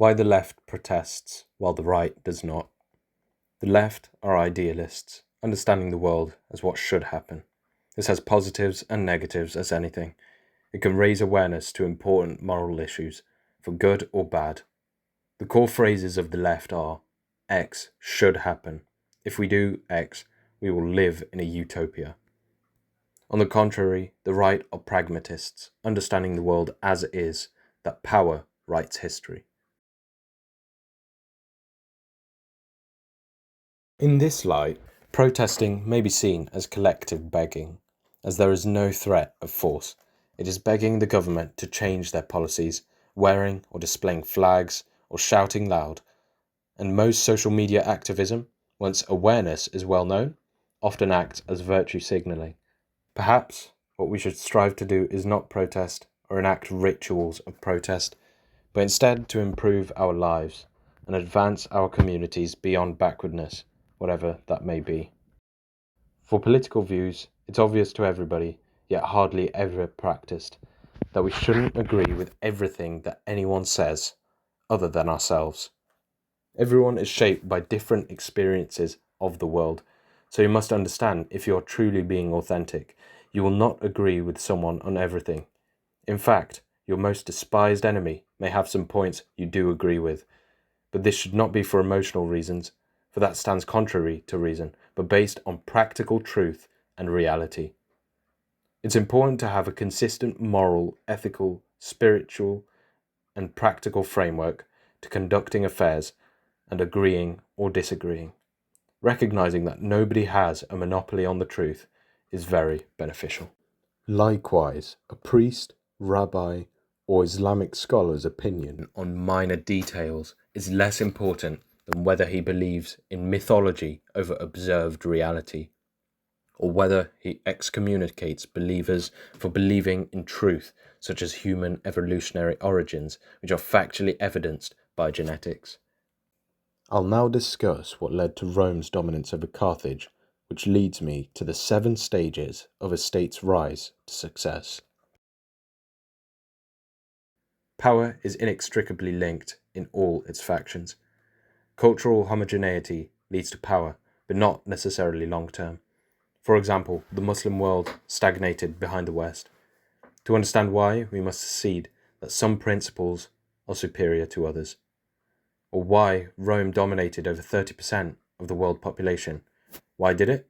Why the left protests while the right does not. The left are idealists, understanding the world as what should happen. This has positives and negatives as anything. It can raise awareness to important moral issues, for good or bad. The core phrases of the left are, X should happen. If we do X, we will live in a utopia. On the contrary, the right are pragmatists, understanding the world as it is, that power writes history. In this light, protesting may be seen as collective begging, as there is no threat of force. It is begging the government to change their policies, wearing or displaying flags or shouting loud. And most social media activism, once awareness is well known, often acts as virtue signalling. Perhaps what we should strive to do is not protest or enact rituals of protest, but instead to improve our lives and advance our communities beyond backwardness, whatever that may be. For political views, it's obvious to everybody, yet hardly ever practiced, that we shouldn't agree with everything that anyone says, other than ourselves. Everyone is shaped by different experiences of the world, so you must understand if you're truly being authentic, you will not agree with someone on everything. In fact, your most despised enemy may have some points you do agree with, but this should not be for emotional reasons, for that stands contrary to reason, but based on practical truth and reality. It's important to have a consistent moral, ethical, spiritual, and practical framework to conducting affairs and agreeing or disagreeing. Recognizing that nobody has a monopoly on the truth is very beneficial. Likewise, a priest, rabbi, or Islamic scholar's opinion on minor details is less important than whether he believes in mythology over observed reality, or whether he excommunicates believers for believing in truth, such as human evolutionary origins, which are factually evidenced by genetics. I'll now discuss what led to Rome's dominance over Carthage, which leads me to the 7 stages of a state's rise to success. Power is inextricably linked in all its factions. Cultural homogeneity leads to power, but not necessarily long-term. For example, the Muslim world stagnated behind the West. To understand why, we must concede that some principles are superior to others. Or why Rome dominated over 30% of the world population. Why did it?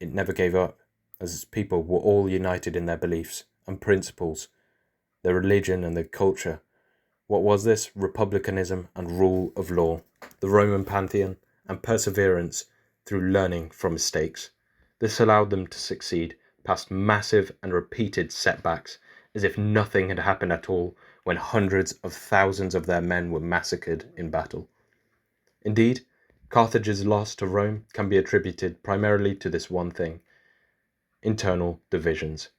It never gave up, as its people were all united in their beliefs and principles, their religion and their culture. What was this? Republicanism and rule of law, the Roman pantheon, and perseverance through learning from mistakes. This allowed them to succeed past massive and repeated setbacks, as if nothing had happened at all when hundreds of thousands of their men were massacred in battle. Indeed, Carthage's loss to Rome can be attributed primarily to this one thing: internal divisions.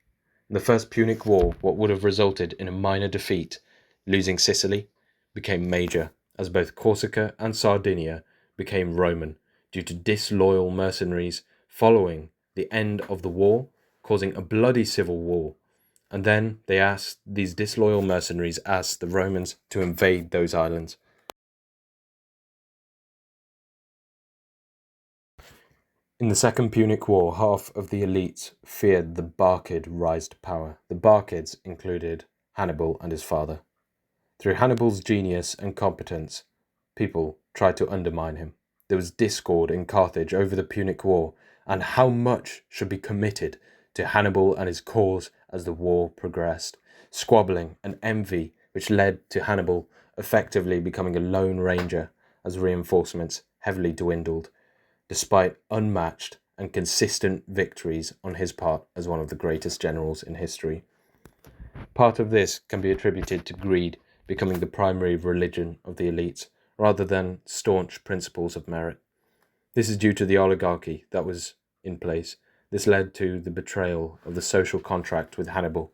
In the First Punic War, what would have resulted in a minor defeat, losing Sicily, became major, as both Corsica and Sardinia became Roman due to disloyal mercenaries following the end of the war, causing a bloody civil war. And then these disloyal mercenaries asked the Romans to invade those islands. In the Second Punic War, half of the elites feared the Barcid rise to power. The Barcids included Hannibal and his father. Through Hannibal's genius and competence, people tried to undermine him. There was discord in Carthage over the Punic War and how much should be committed to Hannibal and his cause as the war progressed. Squabbling and envy, which led to Hannibal effectively becoming a lone ranger as reinforcements heavily dwindled, despite unmatched and consistent victories on his part as one of the greatest generals in history. Part of this can be attributed to greed becoming the primary religion of the elites, rather than staunch principles of merit. This is due to the oligarchy that was in place. This led to the betrayal of the social contract with Hannibal,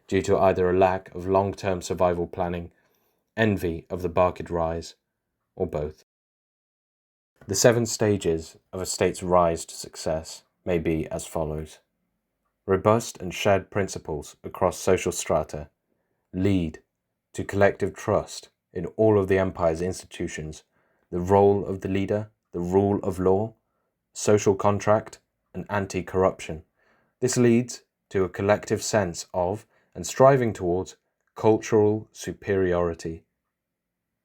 due to either a lack of long-term survival planning, envy of the Barcid rise, or both. The 7 stages of a state's rise to success may be as follows. Robust and shared principles across social strata lead to collective trust in all of the empire's institutions, the role of the leader, the rule of law, social contract, and anti-corruption. This leads to a collective sense of and striving towards cultural superiority.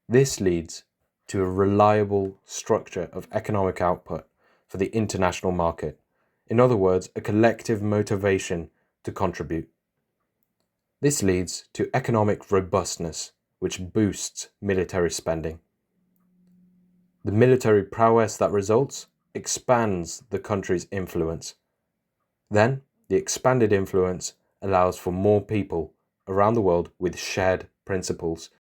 This leads to a reliable structure of economic output for the international market. In other words, a collective motivation to contribute. This leads to economic robustness, which boosts military spending. The military prowess that results expands the country's influence. Then, the expanded influence allows for more people around the world with shared principles